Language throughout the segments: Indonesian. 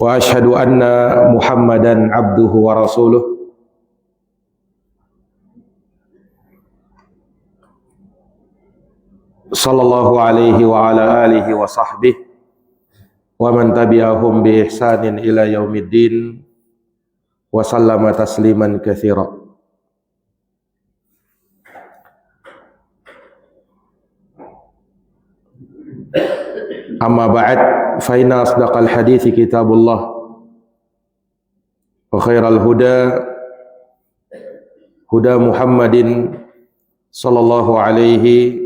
Wa asyhadu anna Muhammadan abduhu wa rasuluh. Sallallahu alaihi wa ala alihi wa sahbihi wa man tabi'ahum bi ihsanin ila yaumiddin wa sallama tasliman katsira. Amma ba'd, fa inna asdaqal hadithi kitabullah wa khairal huda huda Muhammadin sallallahu alaihi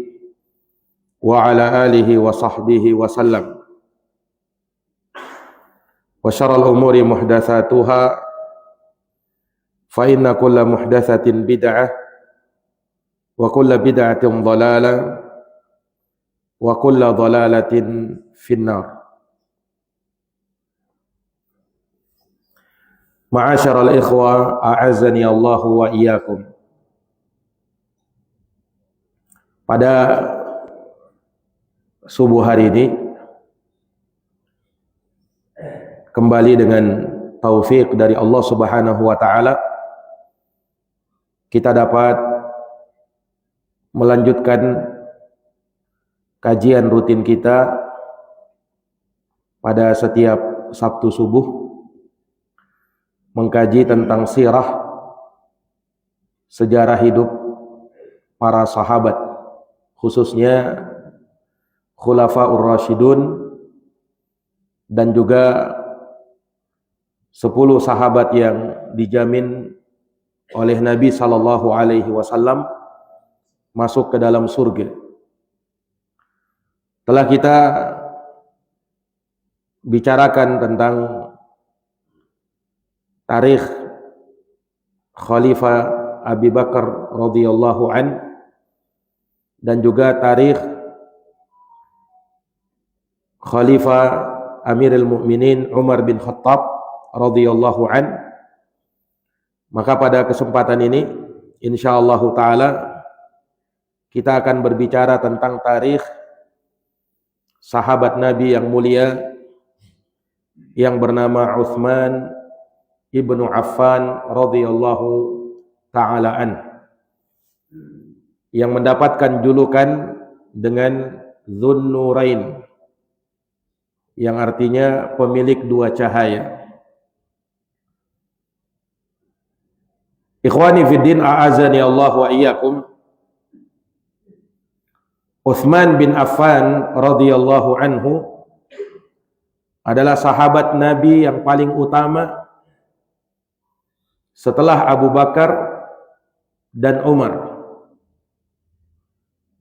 wa ala alihi wa sahbihi wa sallam. Wa syarrul umuri muhdatsatuha fa inna kulla muhdatsatin bid'ah wa kulla bid'atin dhalalah wa kulla dhalalatin finnar. Ma'asyiral ikhwa, a'azzani Allah wa iyyakum. Pada subuh hari ini kembali dengan taufik dari Allah Subhanahu wa taala kita dapat melanjutkan kajian rutin kita pada setiap Sabtu subuh, mengkaji tentang sirah, sejarah hidup para sahabat, khususnya Khulafaur Rasyidun dan juga 10 sahabat yang dijamin oleh Nabi sallallahu alaihi wasallam masuk ke dalam surga. Telah kita bicarakan tentang tarikh Khalifah Abi Bakar radhiyallahu an dan juga tarikh Khalifah Amirul Mukminin Umar bin Khattab radhiyallahu an. Maka pada kesempatan ini insyaallah taala kita akan berbicara tentang tarikh sahabat Nabi yang mulia yang bernama Utsman ibnu Affan radhiyallahu taala an, yang mendapatkan julukan dengan Dzunnurain, yang artinya pemilik dua cahaya. Ikhwani fiddin, a'azani Allah wa iyyakum. Utsman bin Affan radhiyallahu anhu adalah sahabat Nabi yang paling utama setelah Abu Bakar dan Umar,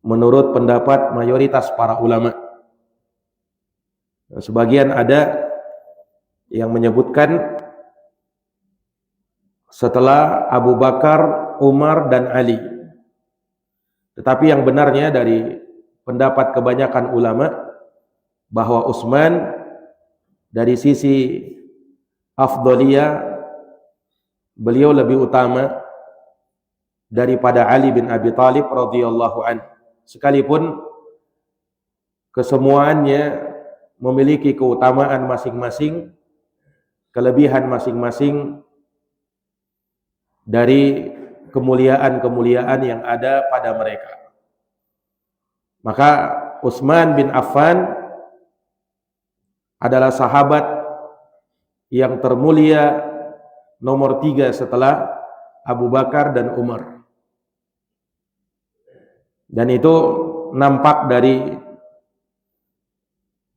menurut pendapat mayoritas para ulama. Sebagian ada yang menyebutkan setelah Abu Bakar, Umar dan Ali. Tetapi yang benarnya dari pendapat kebanyakan ulama bahwa Utsman dari sisi afdhaliyah beliau lebih utama daripada Ali bin Abi Thalib radhiyallahu anhu, sekalipun kesemuanya memiliki keutamaan masing-masing, kelebihan masing-masing dari kemuliaan-kemuliaan yang ada pada mereka. Maka Utsman bin Affan adalah sahabat yang termulia nomor 3 setelah Abu Bakar dan Umar. Dan itu nampak dari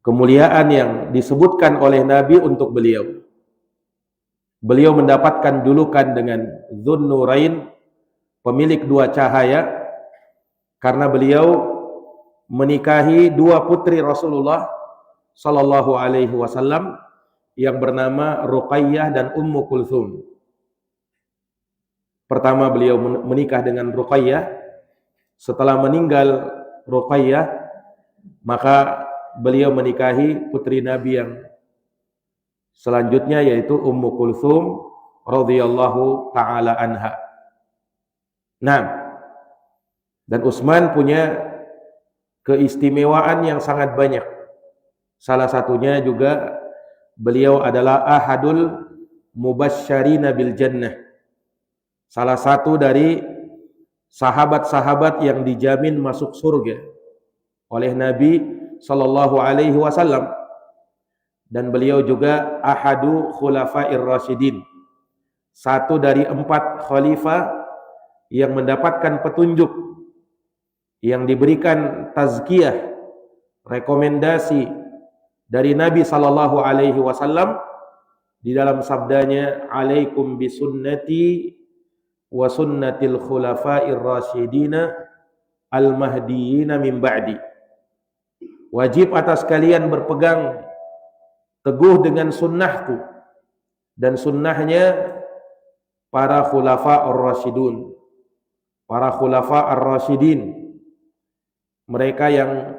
kemuliaan yang disebutkan oleh Nabi untuk beliau. Beliau mendapatkan julukan dengan Dzunnurain, pemilik dua cahaya, karena beliau menikahi dua putri Rasulullah sallallahu alaihi wasallam yang bernama Ruqayyah dan Ummu Kulthum. Pertama beliau menikah dengan Ruqayyah. Setelah meninggal Ruqayyah, maka beliau menikahi putri Nabi yang selanjutnya, yaitu Ummu Kulthum radhiyallahu taala anha. Nah, dan Utsman punya keistimewaan yang sangat banyak. Salah satunya juga beliau adalah ahadul mubasysyirina bil jannah, salah satu dari sahabat-sahabat yang dijamin masuk surga oleh Nabi sallallahu alaihi wasallam. Dan beliau juga ahadu khulafair rasyidin, satu dari 4 khalifah yang mendapatkan petunjuk, yang diberikan tazkiyah, rekomendasi dari Nabi sallallahu alaihi wasallam di dalam sabdanya, alaikum bisunnati wa sunnatil khulafair rasyidina al mahdiyina min ba'di. Wajib atas kalian berpegang teguh dengan sunnahku dan sunnahnya para khulafa ar-rasyidun, para khulafa ar-rasyidin, mereka yang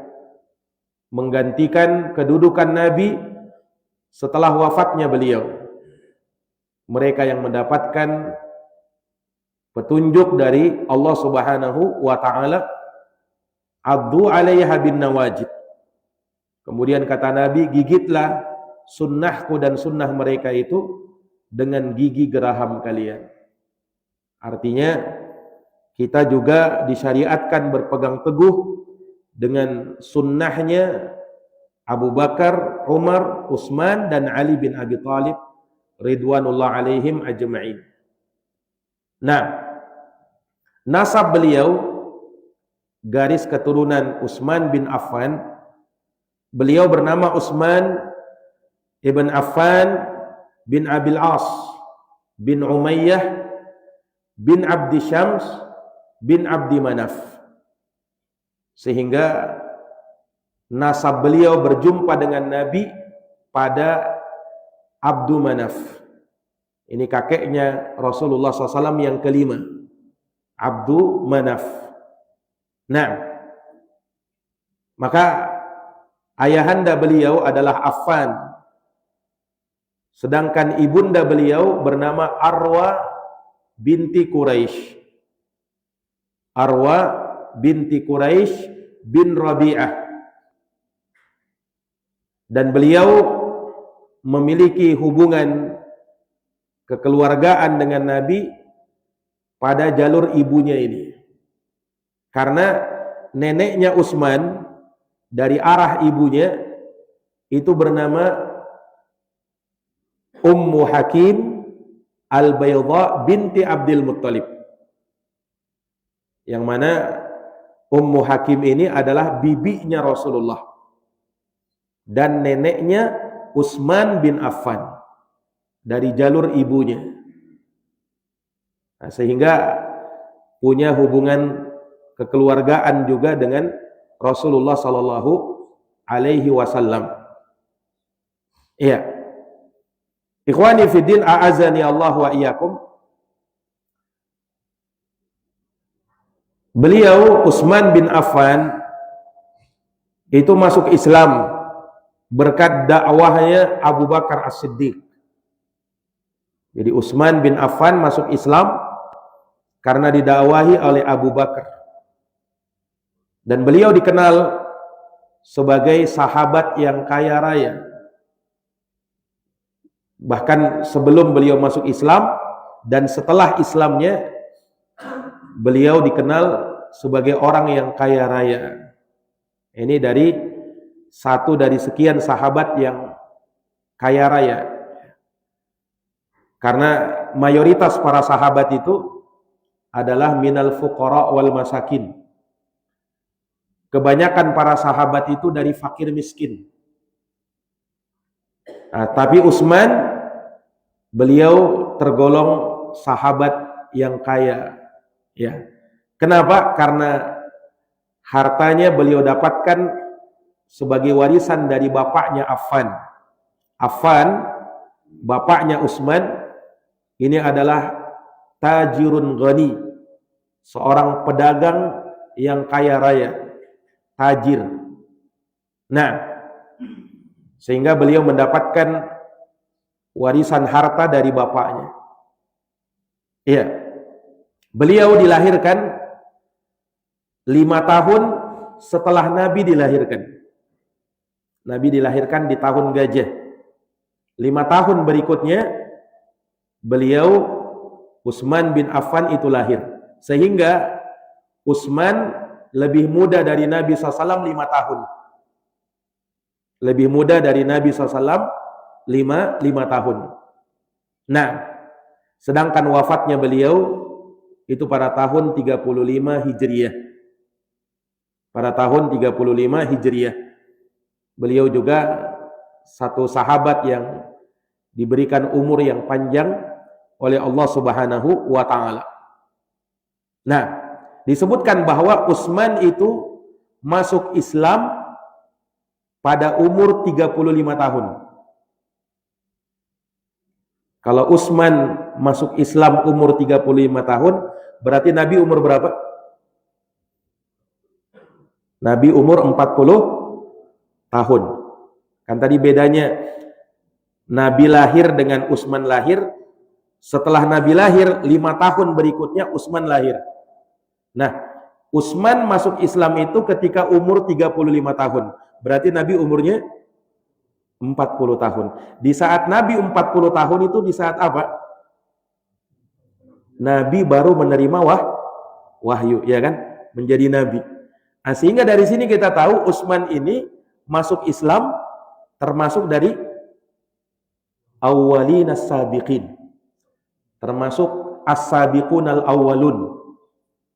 menggantikan kedudukan Nabi setelah wafatnya beliau, mereka yang mendapatkan petunjuk dari Allah Subhanahu wa ta'ala. Addu 'alaiha bin nawajid. Kemudian kata Nabi, gigitlah sunnahku dan sunnah mereka itu dengan gigi geraham kalian. Artinya kita juga disyariatkan berpegang teguh dengan sunnahnya Abu Bakar, Umar, Utsman dan Ali bin Abi Thalib ridwanullah alaihim ajma'in. Nah, nasab beliau, garis keturunan Utsman bin Affan, beliau bernama Utsman Ibn Affan bin Abil As bin Umayyah bin Abdi Syams bin Abdi Manaf, sehingga nasab beliau berjumpa dengan Nabi pada Abdu Manaf. Ini kakeknya Rasulullah SAW yang kelima, Abdu Manaf. Nah, maka ayahanda beliau adalah Affan, sedangkan ibunda beliau bernama Arwa binti Quraisy. Arwa binti Quraisy bin Rabi'ah. Dan beliau memiliki hubungan kekeluargaan dengan Nabi pada jalur ibunya ini. Karena neneknya Utsman dari arah ibunya itu bernama Ummu Hakim Al-Baydha binti Abdul Muttalib. Yang mana Ummu Hakim ini adalah bibinya Rasulullah dan neneknya Utsman bin Affan dari jalur ibunya. Nah, sehingga punya hubungan kekeluargaan juga dengan Rasulullah sallallahu alaihi wasallam. Iya. Ikhwani fiddin, a'azani Allah wa iyyakum. Beliau Utsman bin Affan itu masuk Islam berkat dakwahnya Abu Bakar As-Siddiq. Jadi Utsman bin Affan masuk Islam karena didakwahi oleh Abu Bakar. Dan beliau dikenal sebagai sahabat yang kaya raya. Bahkan sebelum beliau masuk Islam dan setelah Islamnya, beliau dikenal sebagai orang yang kaya raya. Ini dari satu dari sekian sahabat yang kaya raya. Karena mayoritas para sahabat itu adalah minal fuqara wal masakin. Kebanyakan para sahabat itu dari fakir miskin. Nah, tapi Utsman beliau tergolong sahabat yang kaya, ya. Kenapa? Karena hartanya beliau dapatkan sebagai warisan dari bapaknya Affan. Affan, bapaknya Utsman, ini adalah tajirun ghani, seorang pedagang yang kaya raya, tajir. Nah, sehingga beliau mendapatkan warisan harta dari bapaknya. Iya. Beliau dilahirkan 5 tahun setelah Nabi dilahirkan. Nabi dilahirkan di tahun gajah. 5 tahun berikutnya beliau Utsman bin Affan itu lahir. Sehingga Utsman lebih muda dari Nabi SAW 5 tahun. Lebih muda dari Nabi SAW 5 tahun. Nah, sedangkan wafatnya beliau itu pada tahun 35 Hijriah. Pada tahun 35 Hijriah. Beliau juga satu sahabat yang diberikan umur yang panjang oleh Allah Subhanahu wa taala. Nah, disebutkan bahwa Utsman itu masuk Islam pada umur 35 tahun. Kalau Utsman masuk Islam umur 35 tahun, berarti Nabi umur berapa? Nabi umur 40 tahun. Kan tadi bedanya Nabi lahir dengan Utsman lahir. Setelah Nabi lahir 5 tahun berikutnya Utsman lahir. Nah, Utsman masuk Islam itu ketika umur 35 tahun. Berarti Nabi umurnya 40 tahun. Di saat Nabi 40 tahun itu di saat apa? Nabi baru menerima wahyu, ya kan? Menjadi nabi. Nah, sehingga dari sini kita tahu Utsman ini masuk Islam termasuk dari awwalinas sabiqin. Termasuk as-sabiqunal awwalun.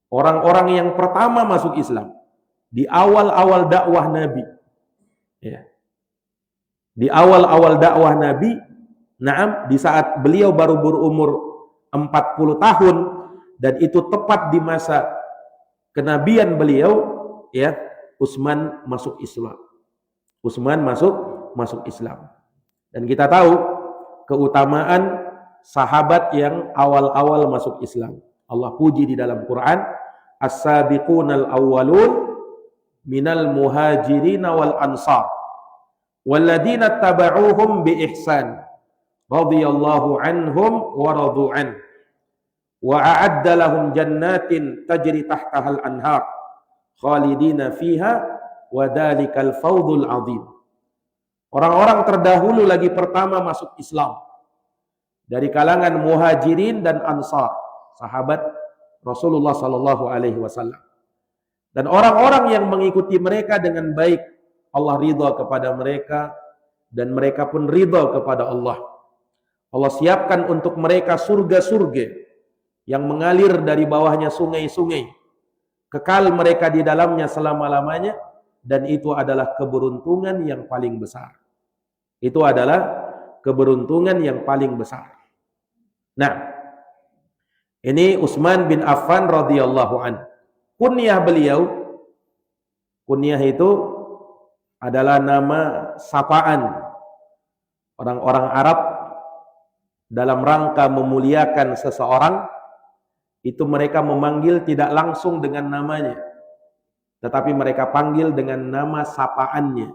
Orang-orang yang pertama masuk Islam di awal-awal dakwah Nabi. Ya. Di awal-awal dakwah Nabi, di saat beliau baru berumur 40 tahun dan itu tepat di masa kenabian beliau, ya, Utsman masuk Islam. Utsman masuk Islam. Dan kita tahu keutamaan sahabat yang awal-awal masuk Islam. Allah puji di dalam Quran, as-sabiqunal awwalun minal muhajirin wal ansar walladzina tabauhum bi ihsan radhiyallahu anhum wa radu an wa a'adda lahum jannatin tajri tahtaha al-anhar khalidina fiha wa dalikal fawzul azim. Orang-orang terdahulu lagi pertama masuk Islam dari kalangan muhajirin dan ansar, sahabat Rasulullah sallallahu alaihi wasallam. Dan orang-orang yang mengikuti mereka dengan baik, Allah ridha kepada mereka dan mereka pun ridha kepada Allah. Allah siapkan untuk mereka surga-surga yang mengalir dari bawahnya sungai-sungai. Kekal mereka di dalamnya selama-lamanya dan itu adalah keberuntungan yang paling besar. Itu adalah keberuntungan yang paling besar. Nah, ini Utsman bin Affan radhiyallahu an. Kunyah beliau, kunyah itu adalah nama sapaan orang-orang Arab dalam rangka memuliakan seseorang. Itu mereka memanggil tidak langsung dengan namanya, tetapi mereka panggil dengan nama sapaannya.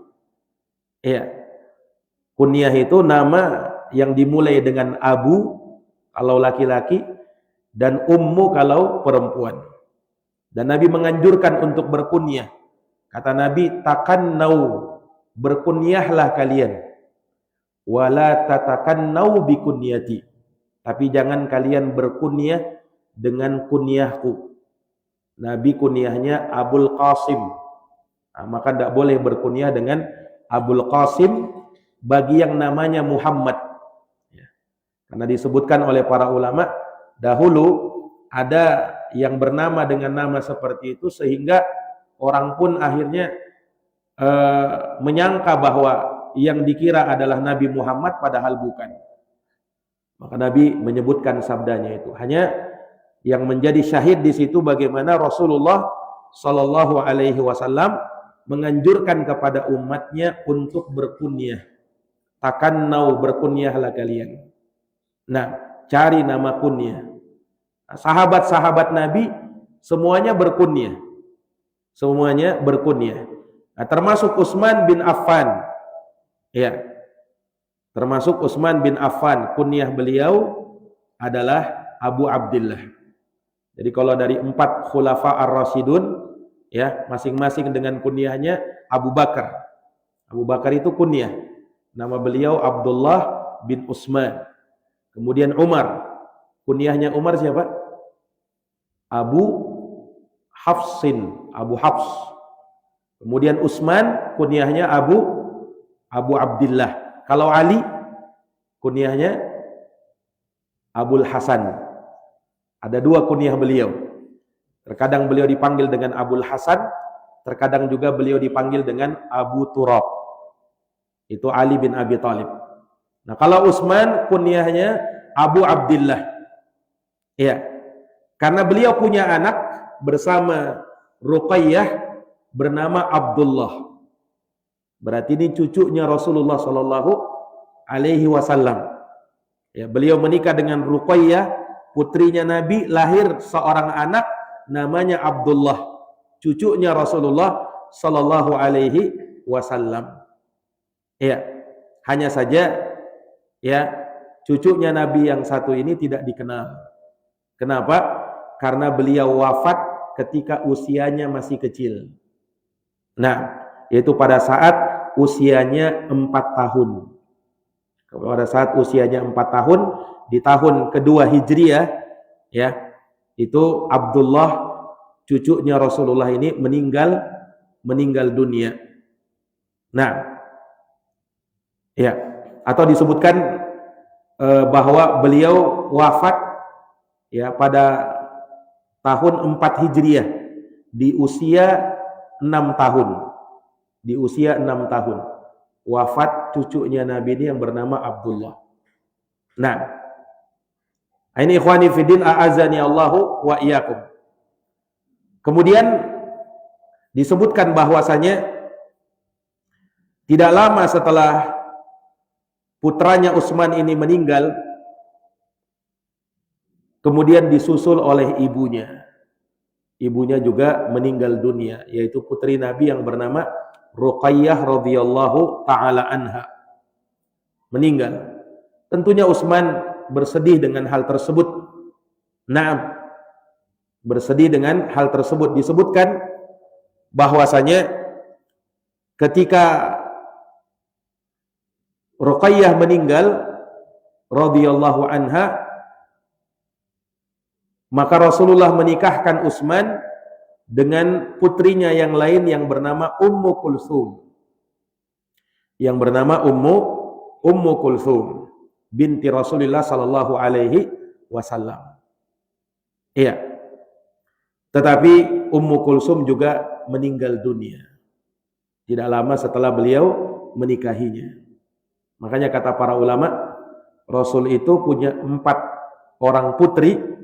Iya. Kunyah itu nama yang dimulai dengan Abu kalau laki-laki dan Ummu kalau perempuan. Dan Nabi menganjurkan untuk berkunyah. Kata Nabi, takannau, berkunyahlah kalian. Wala tatakannau bikunyati. Tapi jangan kalian berkunyah dengan kunyahku. Nabi kunyahnya Abul Qasim. Nah, maka tidak boleh berkunyah dengan Abul Qasim bagi yang namanya Muhammad. Ya. Karena disebutkan oleh para ulama, dahulu ada yang bernama dengan nama seperti itu sehingga orang pun akhirnya menyangka bahwa yang dikira adalah Nabi Muhammad padahal bukan. Maka Nabi menyebutkan sabdanya itu. Hanya yang menjadi syahid di situ bagaimana Rasulullah Shallallahu Alaihi Wasallam menganjurkan kepada umatnya untuk berkunyah. Takannau, berkunyahlah kalian. Nah, cari nama kunyah. Sahabat-sahabat Nabi semuanya berkunyah. Semuanya berkunyah. Nah, termasuk Utsman bin Affan. Ya. Termasuk Utsman bin Affan, kunyah beliau adalah Abu Abdillah. Jadi kalau dari 4 khulafa ar-rasyidun, ya, masing-masing dengan kunyahnya Abu Bakar. Abu Bakar itu kunyah. Nama beliau Abdullah bin Utsman. Kemudian Umar, kunyahnya Umar siapa? Abu Hafsin, Abu Hafs. Kemudian Utsman kunyahnya Abu Abdillah. Kalau Ali kunyahnya Abul Hasan. Ada dua kunyah beliau. Terkadang beliau dipanggil dengan Abul Hasan, terkadang juga beliau dipanggil dengan Abu Turab. Itu Ali bin Abi Thalib. Nah, kalau Utsman kunyahnya Abu Abdillah. Ya. Karena beliau punya anak bersama Ruqayyah bernama Abdullah. Berarti ini cucunya Rasulullah sallallahu alaihi wasallam. Ya, beliau menikah dengan Ruqayyah, putrinya Nabi, lahir seorang anak namanya Abdullah, cucunya Rasulullah sallallahu alaihi wasallam. Ya, hanya saja ya, cucunya Nabi yang satu ini tidak dikenal. Kenapa? Karena beliau wafat ketika usianya masih kecil. Nah, yaitu pada saat usianya 4 tahun. Pada saat usianya 4 tahun, di tahun kedua Hijriah, ya, itu Abdullah, cucunya Rasulullah ini meninggal dunia. Nah, ya, atau disebutkan bahwa beliau wafat ya pada tahun 4 Hijriah di usia 6 tahun. Di usia 6 tahun wafat cucunya Nabi ini yang bernama Abdullah. Nah, ini ikhwani fiddin a'azani Allahu wa iyyakum. Kemudian disebutkan bahwasanya tidak lama setelah putranya Utsman ini meninggal, kemudian disusul oleh ibunya. Ibunya juga meninggal dunia, yaitu putri Nabi yang bernama Ruqayyah radhiyallahu taala anha. Meninggal. Tentunya Utsman bersedih dengan hal tersebut. Naam. Bersedih dengan hal tersebut. Disebutkan bahwasanya ketika Ruqayyah meninggal radhiyallahu anha, maka Rasulullah menikahkan Utsman dengan putrinya yang lain yang bernama Ummu Kulsum. Yang bernama Ummu Kulsum binti Rasulullah sallallahu alaihi wasallam. Iya. Tetapi Ummu Kulsum juga meninggal dunia tidak lama setelah beliau menikahinya. Makanya kata para ulama, Rasul itu punya 4 orang putri.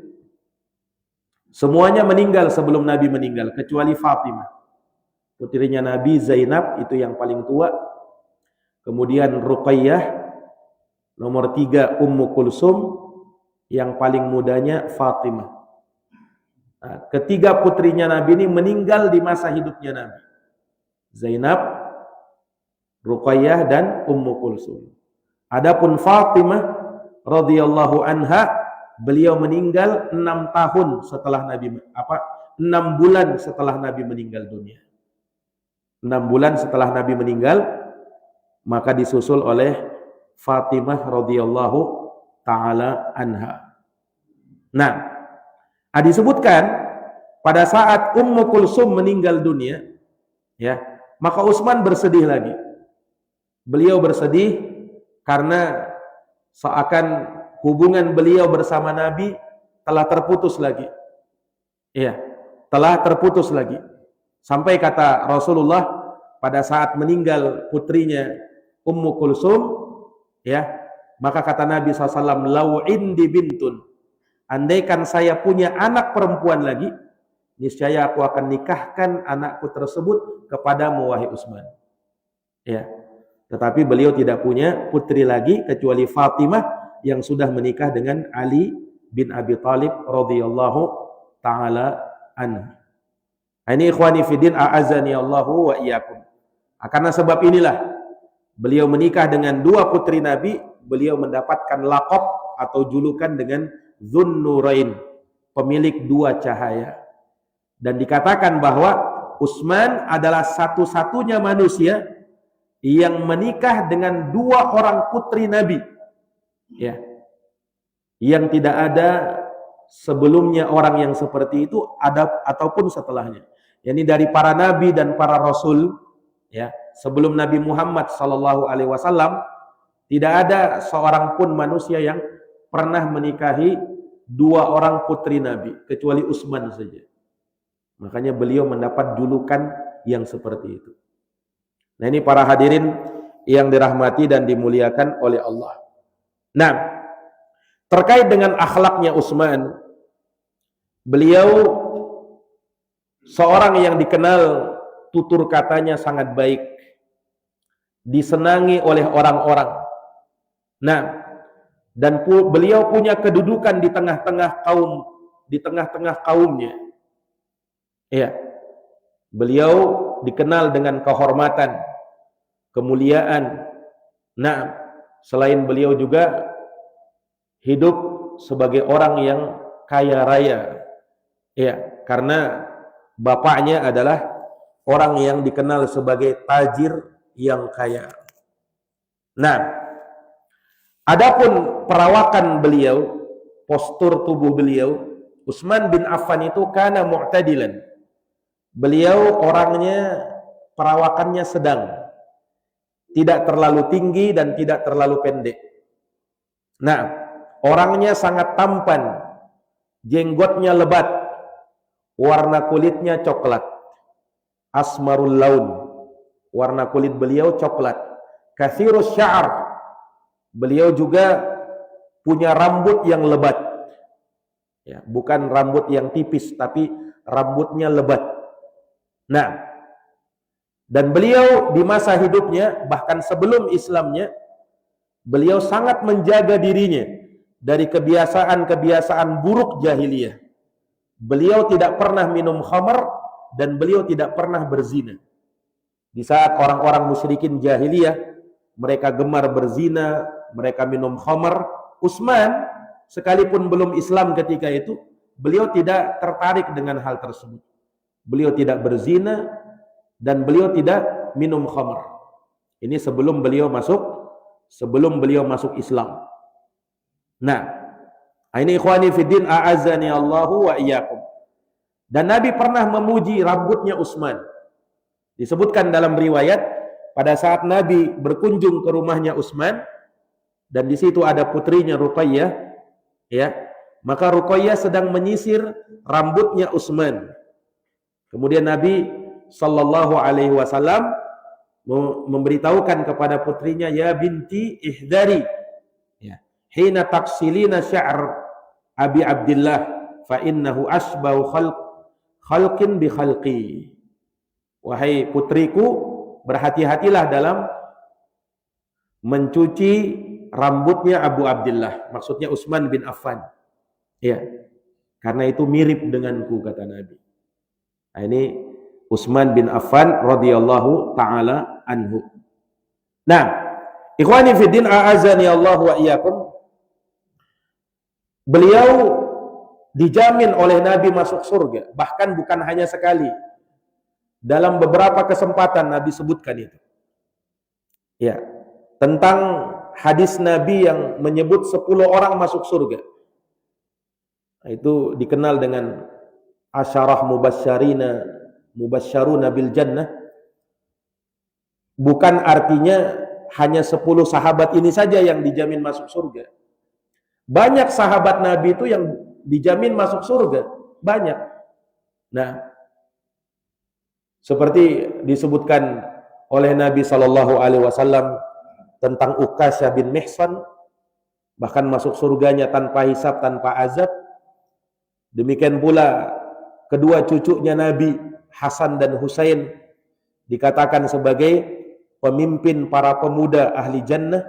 Semuanya meninggal sebelum Nabi meninggal, kecuali Fatimah. Putrinya Nabi Zainab, itu yang paling tua. Kemudian Ruqayyah, nomor 3 Ummu Kulsum, yang paling mudanya Fatimah. Nah, ketiga putrinya Nabi ini meninggal di masa hidupnya Nabi. Zainab, Ruqayyah, dan Ummu Kulsum. Adapun Fatimah radhiyallahu anha, beliau meninggal 6 tahun setelah Nabi 6 bulan setelah Nabi meninggal dunia. 6 bulan setelah Nabi meninggal, maka disusul oleh Fatimah radhiyallahu taala anha. Nah, disebutkan pada saat Ummu Kulsum meninggal dunia, ya, maka Utsman bersedih lagi. Beliau bersedih karena seakan hubungan beliau bersama Nabi telah terputus lagi. Iya, telah terputus lagi. Sampai kata Rasulullah pada saat meninggal putrinya Ummu Kulsum, ya, maka kata Nabi SAW, "Lau indi bintun." Andaikan saya punya anak perempuan lagi, niscaya aku akan nikahkan anakku tersebut kepadamu wahai Utsman. Ya. Tetapi beliau tidak punya putri lagi kecuali Fatimah yang sudah menikah dengan Ali bin Abi Thalib radhiyallahu taala anhu. Ini ikhwani fiddin a'azani Allahu wa iyyakum. Karena sebab inilah beliau menikah dengan 2 putri Nabi, beliau mendapatkan laqab atau julukan dengan Dzunnurain, pemilik 2 cahaya. Dan dikatakan bahwa Utsman adalah satu-satunya manusia yang menikah dengan 2 orang putri Nabi Ya. Yang tidak ada sebelumnya orang yang seperti itu ada ataupun setelahnya. Yani dari para nabi dan para rasul, ya, sebelum Nabi Muhammad sallallahu alaihi wasallam tidak ada seorang pun manusia yang pernah menikahi dua orang putri Nabi kecuali Utsman saja. Makanya beliau mendapat julukan yang seperti itu. Nah, ini para hadirin yang dirahmati dan dimuliakan oleh Allah. Nah, terkait dengan akhlaknya Utsman, beliau seorang yang dikenal tutur katanya sangat baik, disenangi oleh orang-orang. Nah, dan beliau punya kedudukan di tengah-tengah kaumnya. Ya. Beliau dikenal dengan kehormatan, kemuliaan. Nah, selain beliau juga hidup sebagai orang yang kaya raya. Ya, karena bapaknya adalah orang yang dikenal sebagai tajir yang kaya. Nah, adapun perawakan beliau, postur tubuh beliau, Utsman bin Affan itu kana mu'tadilan. Beliau orangnya, perawakannya sedang. Tidak terlalu tinggi dan tidak terlalu pendek. Nah, orangnya sangat tampan. Jenggotnya lebat. Warna kulitnya coklat. Asmarul laun. Warna kulit beliau coklat. Katsirus sya'ar. Beliau juga punya rambut yang lebat. Ya, bukan rambut yang tipis, tapi rambutnya lebat. Nah, dan beliau di masa hidupnya, bahkan sebelum Islamnya, beliau sangat menjaga dirinya dari kebiasaan-kebiasaan buruk jahiliyah. Beliau tidak pernah minum khamar dan beliau tidak pernah berzina. Di saat orang-orang musyrikin jahiliyah, mereka gemar berzina, mereka minum khamar, Utsman sekalipun belum Islam ketika itu, beliau tidak tertarik dengan hal tersebut. Beliau tidak berzina dan beliau tidak minum khamr. Ini sebelum beliau masuk Islam. Nah, ini ikhwani fiddin a'azzani Allahu wa iyyakum. Dan Nabi pernah memuji rambutnya Utsman. Disebutkan dalam riwayat pada saat Nabi berkunjung ke rumahnya Utsman dan di situ ada putrinya Ruqayyah, ya. Maka Ruqayyah sedang menyisir rambutnya Utsman. Kemudian Nabi sallallahu alaihi wasallam memberitahukan kepada putrinya, ya binti ihdari, ya, hina taksilina sya'r Abi Abdullah fa innahu asbahu khalqin bi khalqi. Wahai putriku, berhati-hatilah dalam mencuci rambutnya Abu Abdullah, maksudnya Utsman bin Affan. Ya, karena itu mirip denganku, kata Nabi. Nah, ini Utsman bin Affan radhiyallahu taala anhu. Nah, ikhwani fiddin a'azani Allah wa iyyakum. Beliau dijamin oleh Nabi masuk surga, bahkan bukan hanya sekali. Dalam beberapa kesempatan Nabi sebutkan itu. Ya, tentang hadis Nabi yang menyebut 10 orang masuk surga. Nah, itu dikenal dengan asyarah mubasyaruna bil jannah. Bukan artinya hanya 10 sahabat ini saja yang dijamin masuk surga. Banyak sahabat Nabi itu yang dijamin masuk surga, banyak. Nah, seperti disebutkan oleh Nabi sallallahu alaihi wasallam tentang Uqasyah bin Mihsan, bahkan masuk surganya tanpa hisab, tanpa azab. Demikian pula kedua cucunya Nabi, Hasan dan Husain, dikatakan sebagai pemimpin para pemuda ahli jannah.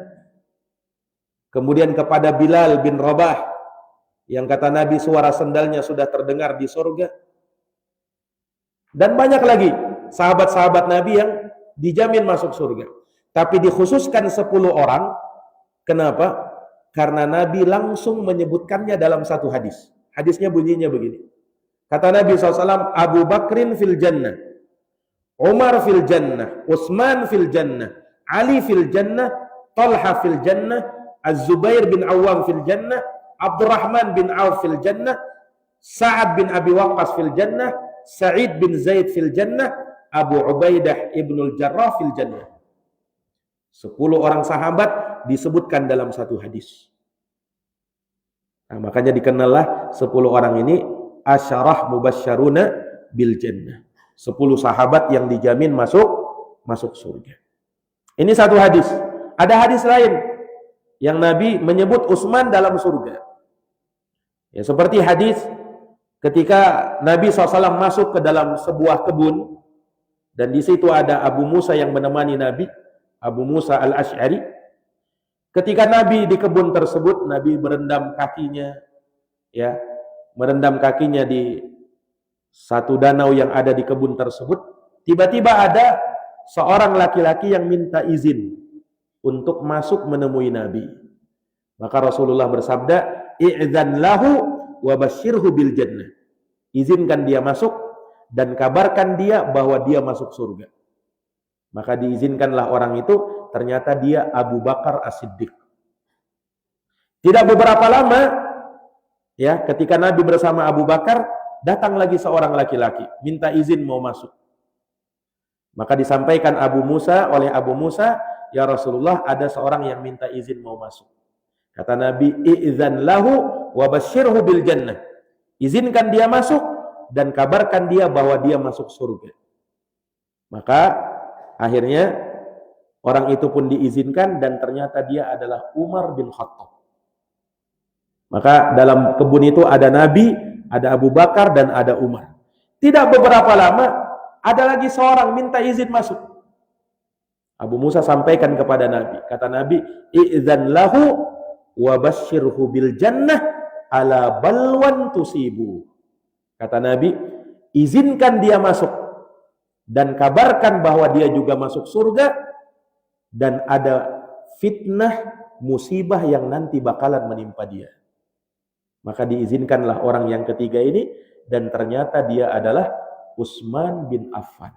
Kemudian kepada Bilal bin Rabah, yang kata Nabi suara sendalnya sudah terdengar di surga. Dan banyak lagi sahabat-sahabat Nabi yang dijamin masuk surga. Tapi dikhususkan 10 orang. Kenapa? Karena Nabi langsung menyebutkannya dalam satu hadis. Hadisnya bunyinya begini. Kata Nabi SAW, Abu Bakrin fil jannah, Umar fil jannah, Utsman fil jannah, Ali fil jannah, Talha fil jannah, Az-Zubair bin Awwam fil jannah, Abdurrahman bin Auf fil jannah, Sa'ad bin Abi Waqqas fil jannah, Sa'id bin Zaid fil jannah, Abu Ubaidah ibnul Jarrah fil jannah. 10 orang sahabat disebutkan dalam satu hadis. Nah, makanya dikenallah 10 orang ini asyarah mubasysyaruna bil jannah. 10 sahabat yang dijamin masuk surga. Ini satu hadis. Ada hadis lain yang Nabi menyebut Utsman dalam surga. Ya, seperti hadis ketika Nabi SAW masuk ke dalam sebuah kebun dan di situ ada Abu Musa yang menemani Nabi, Abu Musa al-Asy'ari. Ketika Nabi di kebun tersebut, Nabi merendam kakinya, ya, merendam kakinya di satu danau yang ada di kebun tersebut. Tiba-tiba ada seorang laki-laki yang minta izin untuk masuk menemui Nabi. Maka Rasulullah bersabda, "I'dzan lahu wa basyirhu bil jannah." Izinkan dia masuk dan kabarkan dia bahwa dia masuk surga. Maka diizinkanlah orang itu, ternyata dia Abu Bakar As-Siddiq. Tidak beberapa lama, ya, ketika Nabi bersama Abu Bakar, datang lagi seorang laki-laki minta izin mau masuk. Maka disampaikan oleh Abu Musa, "Ya Rasulullah, ada seorang yang minta izin mau masuk." Kata Nabi, "I'dzan lahu wa basyirhu bil jannah." Izinkan dia masuk dan kabarkan dia bahwa dia masuk surga. Maka akhirnya orang itu pun diizinkan dan ternyata dia adalah Umar bin Khattab. Maka dalam kebun itu ada Nabi, ada Abu Bakar dan ada Umar. Tidak beberapa lama ada lagi seorang minta izin masuk. Abu Musa sampaikan kepada Nabi, kata Nabi, "I'dzan lahu wa basyirhu bil jannah ala balwan tusibu." Kata Nabi, izinkan dia masuk dan kabarkan bahwa dia juga masuk surga dan ada fitnah musibah yang nanti bakalan menimpa dia. Maka diizinkanlah orang yang ketiga ini dan ternyata dia adalah Utsman bin Affan.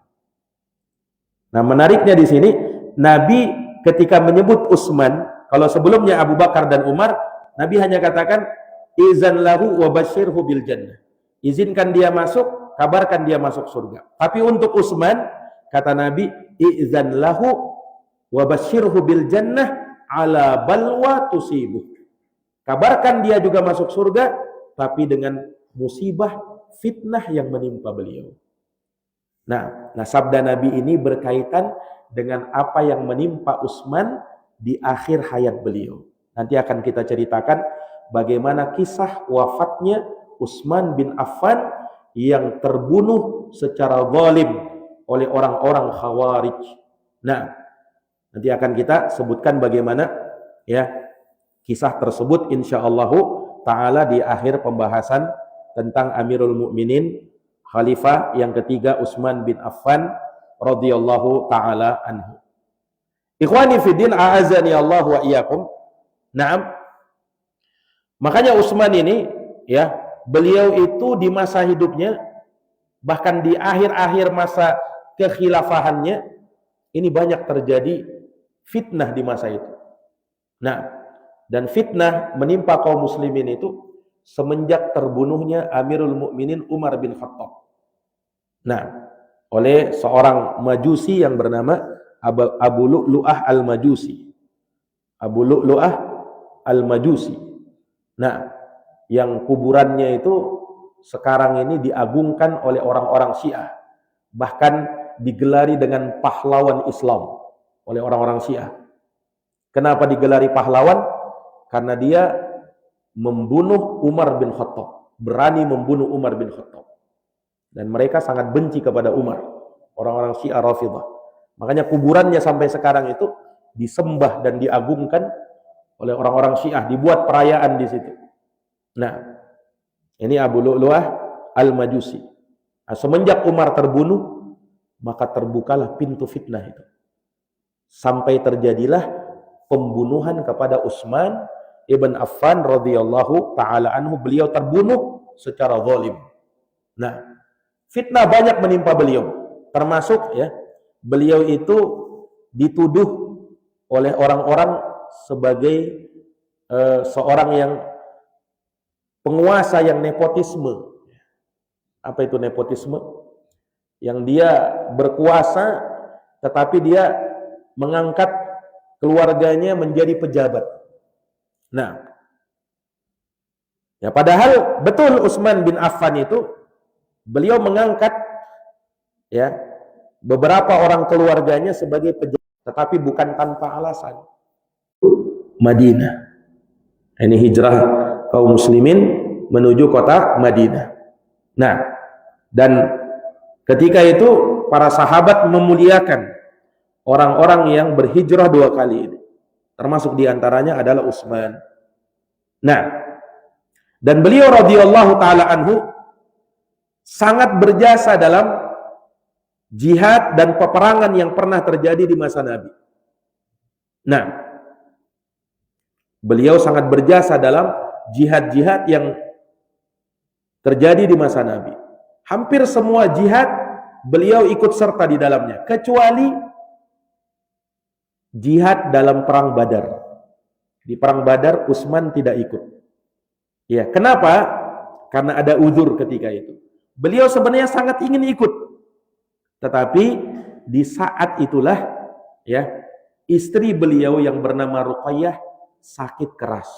Nah, menariknya di sini Nabi ketika menyebut Utsman, kalau sebelumnya Abu Bakar dan Umar, Nabi hanya katakan izan lahu wa basyirhu bil jannah. Izinkan dia masuk, kabarkan dia masuk surga. Tapi untuk Utsman, kata Nabi, izan lahu wa basyirhu bil jannah ala balwa tusibuh. Kabarkan dia juga masuk surga, tapi dengan musibah fitnah yang menimpa beliau. Nah, sabda Nabi ini berkaitan dengan apa yang menimpa Utsman di akhir hayat beliau. Nanti akan kita ceritakan bagaimana kisah wafatnya Utsman bin Affan yang terbunuh secara zalim oleh orang-orang Khawarij. Nah, nanti akan kita sebutkan bagaimana ya kisah tersebut insyaallah taala di akhir pembahasan tentang Amirul Mukminin Khalifah yang ketiga Utsman bin Affan radhiyallahu taala anhu. Ikhwani fiddin, a'azani Allah wa iyyakum. Naam. Makanya Utsman ini ya, beliau itu di masa hidupnya bahkan di akhir-akhir masa kekhilafahannya ini banyak terjadi fitnah di masa itu. Nah, dan fitnah menimpa kaum muslimin itu semenjak terbunuhnya Amirul Mukminin Umar bin Khattab. Nah, oleh seorang Majusi yang bernama Abu Lu'lu'ah al-Majusi. Abu Lu'lu'ah al-Majusi. Nah, yang kuburannya itu sekarang ini diagungkan oleh orang-orang Syiah. Bahkan digelari dengan pahlawan Islam oleh orang-orang Syiah. Kenapa digelari pahlawan? Karena dia membunuh Umar bin Khattab, berani membunuh Umar bin Khattab. Dan mereka sangat benci kepada Umar, orang-orang Syiah Rafidhah. Makanya kuburannya sampai sekarang itu disembah dan diagungkan oleh orang-orang Syiah, dibuat perayaan di situ. Nah, ini Abu Lu'lu'ah al-Majusi. Nah, semenjak Umar terbunuh, maka terbukalah pintu fitnah itu. Sampai terjadilah pembunuhan kepada Utsman ibn Affan radhiyallahu taala anhu. Beliau terbunuh secara zalim. Nah, fitnah banyak menimpa beliau, termasuk ya, beliau itu dituduh oleh orang-orang sebagai seorang yang penguasa yang nepotisme. Apa itu nepotisme? Yang dia berkuasa tetapi dia mengangkat keluarganya menjadi pejabat. Nah, ya padahal betul Utsman bin Affan itu beliau mengangkat ya beberapa orang keluarganya sebagai pejabat, tetapi bukan tanpa alasan. Madinah. Ini hijrah kaum muslimin menuju kota Madinah. Nah, dan ketika itu para sahabat memuliakan orang-orang yang berhijrah 2 kali ini. Termasuk diantaranya adalah Utsman. Nah, dan beliau radhiyallahu taala anhu sangat berjasa dalam jihad dan peperangan yang pernah terjadi di masa Nabi. Nah, beliau sangat berjasa dalam jihad-jihad yang terjadi di masa Nabi. Hampir semua jihad beliau ikut serta di dalamnya, kecuali jihad dalam perang Badar. Di perang Badar Utsman tidak ikut. Ya, kenapa? Karena ada uzur ketika itu. Beliau sebenarnya sangat ingin ikut. Tetapi di saat itulah ya, istri beliau yang bernama Ruqayyah sakit keras.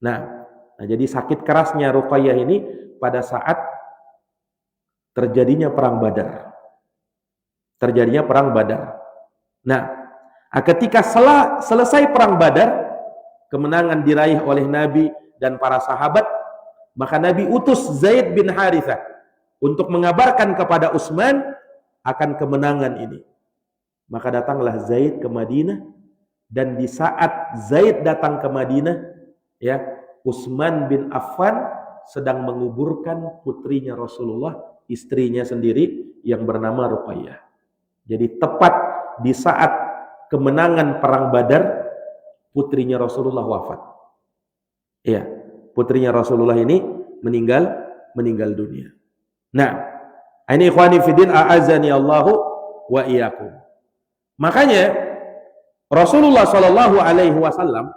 Nah, jadi sakit kerasnya Ruqayyah ini pada saat terjadinya perang Badar. Terjadinya perang Badar. Nah, ketika selesai perang Badar, kemenangan diraih oleh Nabi dan para sahabat, maka Nabi utus Zaid bin Harithah untuk mengabarkan kepada Utsman akan kemenangan ini. Maka datanglah Zaid ke Madinah, dan di saat Zaid datang ke Madinah, ya, Utsman bin Affan sedang menguburkan putrinya Rasulullah, istrinya sendiri yang bernama Ruqayyah. Jadi tepat di saat kemenangan perang Badar, putrinya Rasulullah wafat. Iya, putrinya Rasulullah ini meninggal dunia. Nah, ini ikhwani fiddin a'azani Allahu wa iyyakum. Makanya Rasulullah Shallallahu alaihi wasallam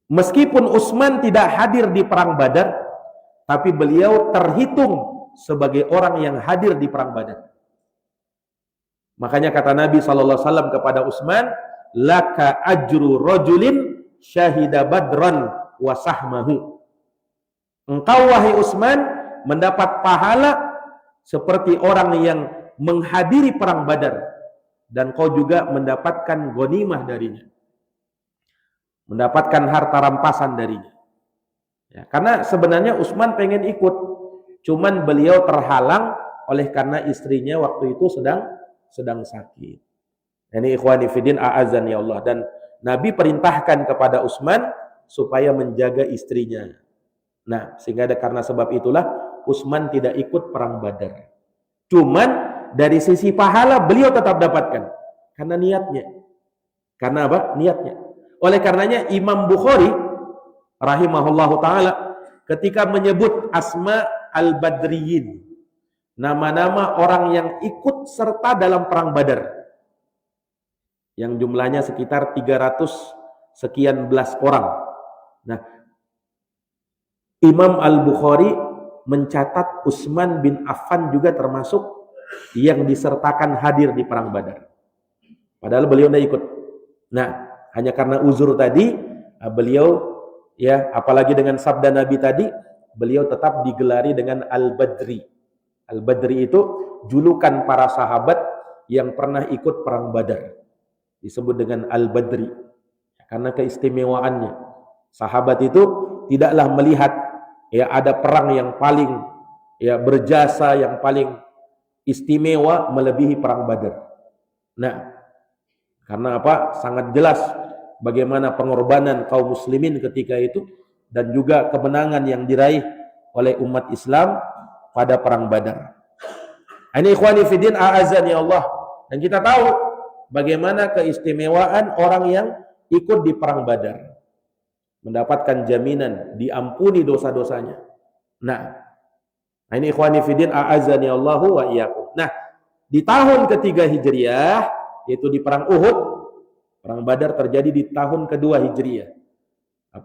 meskipun Utsman tidak hadir di perang Badar, tapi beliau terhitung sebagai orang yang hadir di perang Badar. Makanya kata Nabi sallallahu alaihi wasallam kepada Utsman, laka ajru rajulin syahida badran wa sahmahu. Engkau wahai Utsman mendapat pahala seperti orang yang menghadiri perang Badar, dan kau juga mendapatkan ghanimah darinya, mendapatkan harta rampasan darinya. Ya, karena sebenarnya Utsman pengen ikut, cuman beliau terhalang oleh karena istrinya waktu itu sedang sakit. Ini ikhwani fiddin a'azani Allah, dan Nabi perintahkan kepada Utsman supaya menjaga istrinya. Nah, sehingga karena sebab itulah Utsman tidak ikut perang Badar. Cuman dari sisi pahala beliau tetap dapatkan karena niatnya. Karena apa? Niatnya. Oleh karenanya Imam Bukhari rahimahullahu taala ketika menyebut asma al-badriyin, nama-nama orang yang ikut serta dalam perang Badar, yang jumlahnya sekitar 300 sekian belas orang. Nah, Imam Al-Bukhari mencatat Utsman bin Affan juga termasuk yang disertakan hadir di perang Badar. Padahal beliau tidak ikut. Nah, hanya karena uzur tadi, beliau ya, apalagi dengan sabda Nabi tadi, beliau tetap digelari dengan Al-Badri. Al-Badri itu julukan para sahabat yang pernah ikut perang Badar. Disebut dengan Al-Badri karena keistimewaannya. Sahabat itu tidaklah melihat ya ada perang yang paling ya berjasa, yang paling istimewa melebihi perang Badar. Nah, karena apa? Sangat jelas bagaimana pengorbanan kaum muslimin ketika itu, dan juga kemenangan yang diraih oleh umat Islam pada perang Badar. Ini ikhwani fiddin a'azani Allah. Dan kita tahu bagaimana keistimewaan orang yang ikut di perang Badar, mendapatkan jaminan diampuni dosa-dosanya. Nah, ini ikhwani fiddin a'azani Allahu wa iyyakum. Nah, di tahun ketiga Hijriah, yaitu di perang Uhud, Perang Badar terjadi di tahun kedua Hijriah.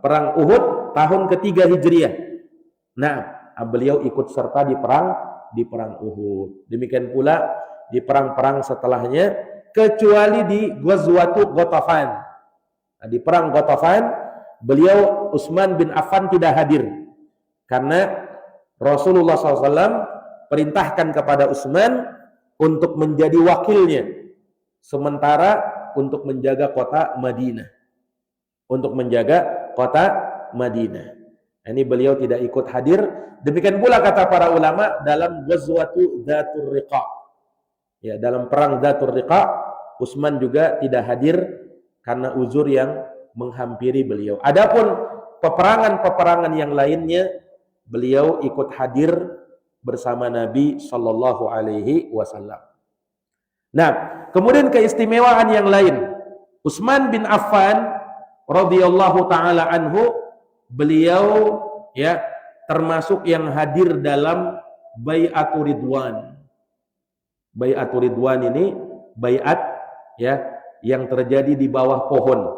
Perang Uhud tahun ketiga Hijriah. Nah, beliau ikut serta di perang Uhud. Demikian pula di perang-perang setelahnya, kecuali di Ghazwatu Ghatafan. Nah, di perang Ghatafan beliau Utsman bin Affan tidak hadir karena Rasulullah SAW perintahkan kepada Utsman untuk menjadi wakilnya, sementara untuk menjaga kota Madinah. Untuk menjaga kota Madinah. Ini beliau tidak ikut hadir. Demikian pula kata para ulama dalam Ghazwatu Dzatur Riqa. Ya, dalam perang Dzatur Riqa, Utsman juga tidak hadir karena uzur yang menghampiri beliau. Adapun peperangan-peperangan yang lainnya, beliau ikut hadir bersama Nabi Shallallahu Alaihi Wasallam. Nah, kemudian keistimewaan yang lain, Utsman bin Affan radhiyallahu taala anhu, beliau ya termasuk yang hadir dalam Bai'atur Ridwan. Bai'atur Ridwan ini baiat ya yang terjadi di bawah pohon.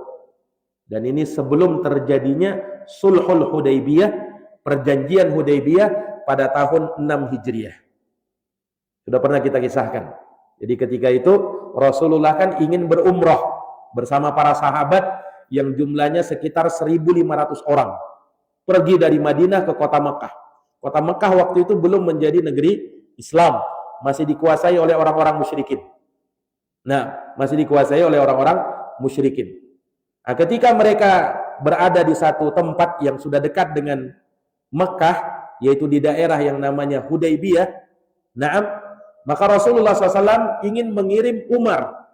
Dan ini sebelum terjadinya Sulhul Hudaybiyah, perjanjian Hudaybiyah pada tahun 6 Hijriah. Sudah pernah kita kisahkan. Jadi ketika itu Rasulullah kan ingin berumrah bersama para sahabat yang jumlahnya sekitar 1.500 orang. Pergi dari Madinah ke kota Mekah. Kota Mekah waktu itu belum menjadi negeri Islam, masih dikuasai oleh orang-orang musyrikin. Nah, masih dikuasai oleh orang-orang musyrikin. Nah, ketika mereka berada di satu tempat yang sudah dekat dengan Mekah, yaitu di daerah yang namanya Hudaybiyah, maka Rasulullah SAW ingin mengirim Umar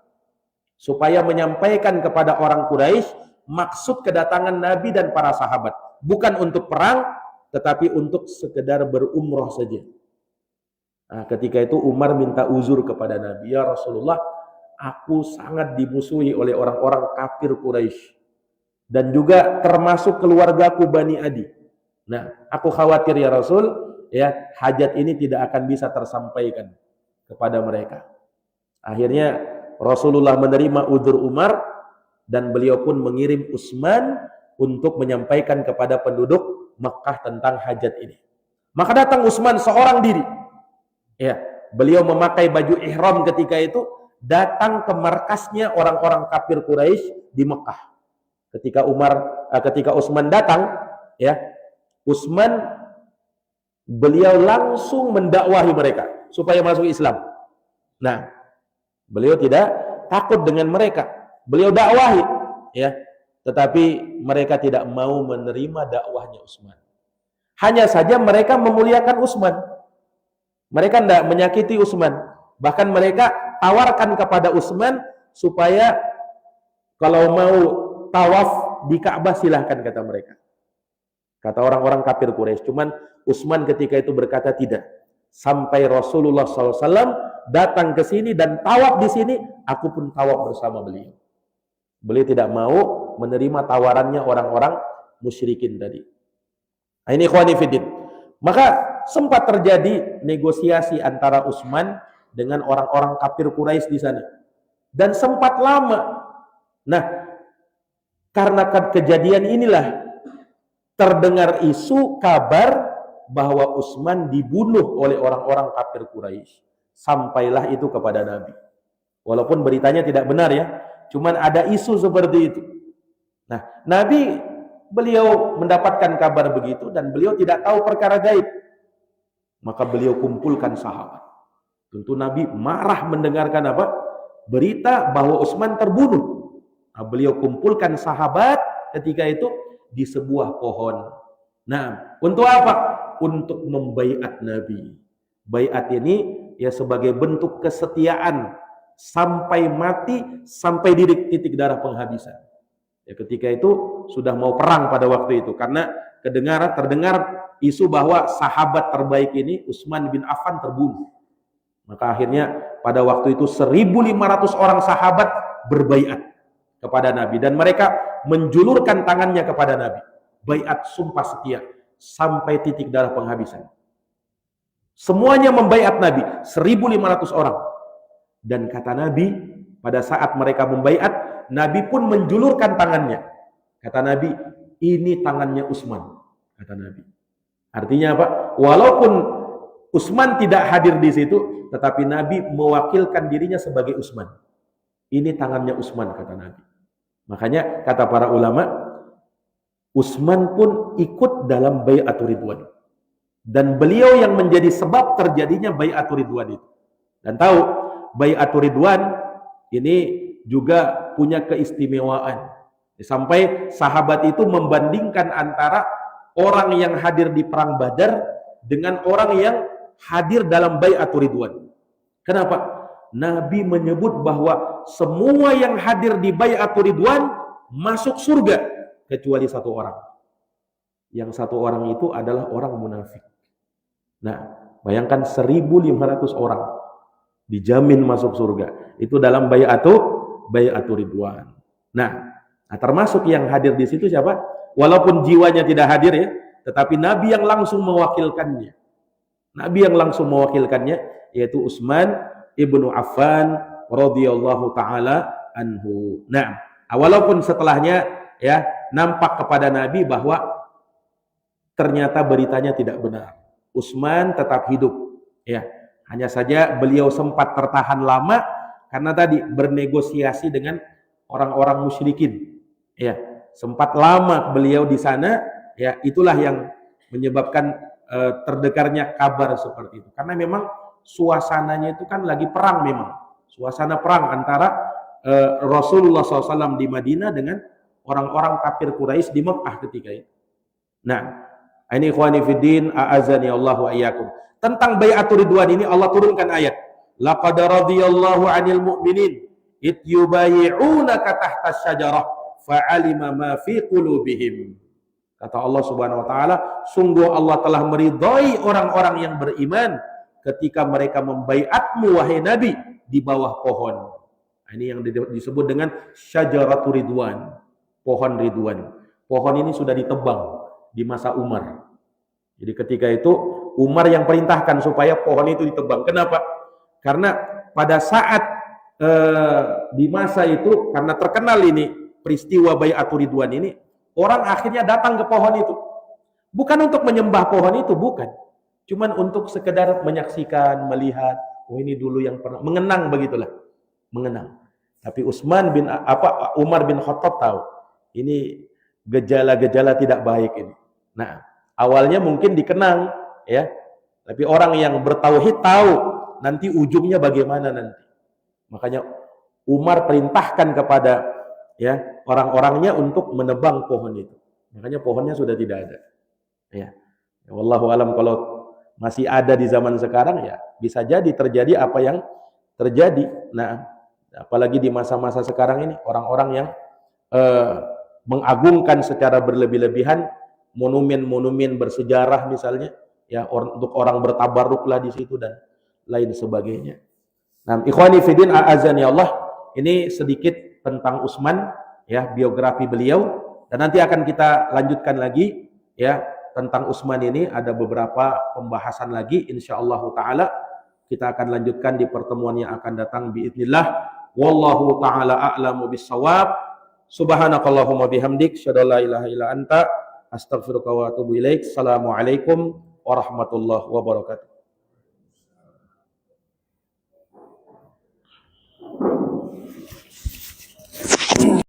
supaya menyampaikan kepada orang Quraisy maksud kedatangan Nabi dan para sahabat. Bukan untuk perang, tetapi untuk sekedar berumrah saja. Nah, ketika itu Umar minta uzur kepada Nabi, ya Rasulullah, aku sangat dimusuhi oleh orang-orang kafir Quraisy dan juga termasuk keluargaku Bani Adi. Nah, aku khawatir ya Rasul, ya hajat ini tidak akan bisa tersampaikan kepada mereka. Akhirnya Rasulullah menerima uzur Umar dan beliau pun mengirim Utsman untuk menyampaikan kepada penduduk Mekah tentang hajat ini. Maka datang Utsman seorang diri. Ya, beliau memakai baju ihram ketika itu, datang ke markasnya orang-orang kafir Quraisy di Mekah. Ketika Utsman datang, ya, Utsman beliau langsung mendakwahi mereka supaya masuk Islam. Nah, beliau tidak takut dengan mereka. Beliau dakwahi, ya. Tetapi mereka tidak mau menerima dakwahnya Utsman. Hanya saja mereka memuliakan Utsman. Mereka tidak menyakiti Utsman. Bahkan mereka tawarkan kepada Utsman supaya kalau mau tawaf di Ka'bah silahkan, kata mereka. Kata orang-orang kafir Quraisy. Cuman Utsman ketika itu berkata tidak. Sampai Rasulullah SAW datang ke sini dan tawaf di sini, aku pun tawaf bersama beliau. Beliau tidak mau menerima tawarannya orang-orang musyrikin tadi. Nah, ini ikhwani fiddin. Maka sempat terjadi negosiasi antara Utsman dengan orang-orang kafir Quraisy di sana. Dan sempat lama. Nah, karena kejadian inilah terdengar isu kabar bahwa Utsman dibunuh oleh orang-orang kafir Quraisy. Sampailah itu kepada Nabi. Walaupun beritanya tidak benar ya, cuman ada isu seperti itu. Nah, Nabi beliau mendapatkan kabar begitu dan beliau tidak tahu perkara gaib. Maka beliau kumpulkan sahabat. Tentu Nabi marah mendengarkan apa? Berita bahwa Utsman terbunuh. Nah, beliau kumpulkan sahabat ketika itu di sebuah pohon. Nah, untuk apa? Untuk membaiat Nabi. Baiat ini ya sebagai bentuk kesetiaan sampai mati, sampai titik darah penghabisan. Ya, ketika itu sudah mau perang pada waktu itu karena terdengar isu bahwa sahabat terbaik ini Utsman bin Affan terbunuh. Maka akhirnya pada waktu itu 1.500 orang sahabat berbaiat kepada Nabi dan mereka menjulurkan tangannya kepada Nabi. Baiat sumpah setia sampai titik darah penghabisan. Semuanya membaiat Nabi, 1.500 orang. Dan kata Nabi, pada saat mereka membaiat, Nabi pun menjulurkan tangannya. Kata Nabi, ini tangannya Utsman, kata Nabi. Artinya apa? Walaupun Utsman tidak hadir di situ, tetapi Nabi mewakilkan dirinya sebagai Utsman. Ini tangannya Utsman, kata Nabi. Makanya kata para ulama, Utsman pun ikut dalam Bai'atur Ridwan. Dan beliau yang menjadi sebab terjadinya Bai'atur Ridwan itu. Dan tahu, Bai'atur Ridwan ini juga punya keistimewaan. Sampai sahabat itu membandingkan antara orang yang hadir di perang Badar dengan orang yang hadir dalam Bai'atur Ridwan. Kenapa? Nabi menyebut bahwa semua yang hadir di Bai'atur Ridwan masuk surga kecuali satu orang. Yang satu orang itu adalah orang munafik. Nah, bayangkan 1.500 orang dijamin masuk surga. Itu dalam Bai'atur Ridwan. Nah, termasuk yang hadir di situ siapa? Walaupun jiwanya tidak hadir ya, tetapi Nabi yang langsung mewakilkannya. Nabi yang langsung mewakilkannya yaitu Utsman ibnu Affan radhiyallahu taala anhu. Nah, walaupun setelahnya ya nampak kepada Nabi bahwa ternyata beritanya tidak benar. Utsman tetap hidup ya. Hanya saja beliau sempat tertahan lama karena tadi bernegosiasi dengan orang-orang musyrikin. Ya, sempat lama beliau di sana, ya itulah yang menyebabkan terdekarnya kabar seperti itu. Karena memang suasananya itu kan lagi perang memang. Suasana perang antara Rasulullah SAW di Madinah dengan orang-orang kafir Quraisy di Mekah ketika itu. Nah, ini ikhwani fiddin, a'azani Allah wa iyyakum. Tentang Bai'atur Ridwan ini Allah turunkan ayat. Laqad radhiyallahu 'anil mu'minin id yubayyi'unaka tahta asy-syajarah fa'alima ma fi qulubihim. Kata Allah Subhanahu wa taala, sungguh Allah telah meridhai orang-orang yang beriman ketika mereka membaiatmu wahai Nabi di bawah pohon. Ini yang disebut dengan Syajaratul Ridwan, pohon Ridwan. Pohon ini sudah ditebang di masa Umar. Jadi ketika itu Umar yang perintahkan supaya pohon itu ditebang. Kenapa? Karena pada saat di masa itu karena terkenal ini peristiwa Bai'atur Ridwan ini, orang akhirnya datang ke pohon itu. Bukan untuk menyembah pohon itu, bukan. Cuman untuk sekedar menyaksikan, melihat, oh ini dulu yang pernah, mengenang begitulah. Mengenang. Tapi Umar bin Khattab tahu, ini gejala-gejala tidak baik ini. Nah, awalnya mungkin dikenang, ya. Tapi orang yang bertauhid tahu nanti ujungnya bagaimana nanti. Makanya Umar perintahkan kepada ya orang-orangnya untuk menebang pohon itu. Makanya pohonnya sudah tidak ada. Ya. Wallahu alam, kalau masih ada di zaman sekarang ya bisa jadi terjadi apa yang terjadi. Nah, apalagi di masa-masa sekarang ini orang-orang yang mengagungkan secara berlebih-lebihan monumen-monumen bersejarah misalnya ya untuk orang bertabarruklah di situ dan lain sebagainya. Nah, ikhwani fiddin a'azani Allah, ini sedikit tentang Utsman ya, biografi beliau, dan nanti akan kita lanjutkan lagi ya tentang Utsman ini. Ada beberapa pembahasan lagi insyaallah taala kita akan lanjutkan di pertemuan yang akan datang biidznillah. Wallahu taala a'lamu bissawab. Subhanakallahumma bihamdik asyhadu an la ilaha illa anta astaghfiruka wa atubu ilaik. Assalamualaikum warahmatullahi wabarakatuh.